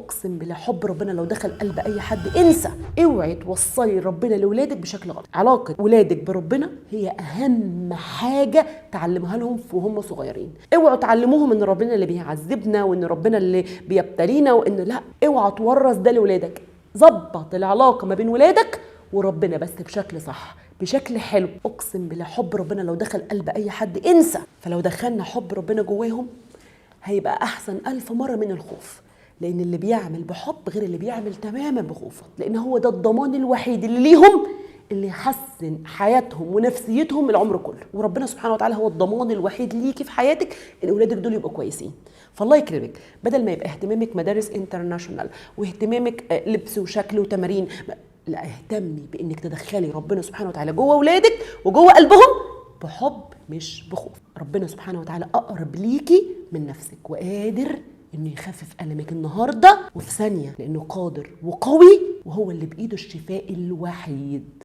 اقسم بالله حب ربنا لو دخل قلب اي حد انسى. اوعي توصلي ربنا لاولادك بشكل غلط. علاقه ولادك بربنا هي اهم حاجه تعلمها لهم وهم صغيرين. اوعوا تعلموهم ان ربنا اللي بيعذبنا وان ربنا اللي بيبتلينا وان لا، اوعى تورث ده لاولادك. ظبط العلاقه ما بين ولادك وربنا بس بشكل صح، بشكل حلو. اقسم بالله حب ربنا لو دخل قلب اي حد انسى. فلو دخلنا حب ربنا جواهم هيبقى احسن 1000 مرة من الخوف، لان اللي بيعمل بحب غير اللي بيعمل تماما بخوف، لان هو ده الضمان الوحيد اللي ليهم اللي يحسن حياتهم ونفسيتهم العمر كله. وربنا سبحانه وتعالى هو الضمان الوحيد ليكي في حياتك ان اولادك دول يبقوا كويسين. فالله يكرمك، بدل ما يبقى اهتمامك مدارس انترناشونال واهتمامك لبس وشكل وتمارين، لا، اهتمي بانك تدخلي ربنا سبحانه وتعالى جوه اولادك وجوه قلبهم بحب مش بخوف. ربنا سبحانه وتعالى اقرب ليكي من نفسك وقادر انه يخفف ألمك النهارده وفي ثانيه، لانه قادر وقوي وهو اللي بايده الشفاء الوحيد.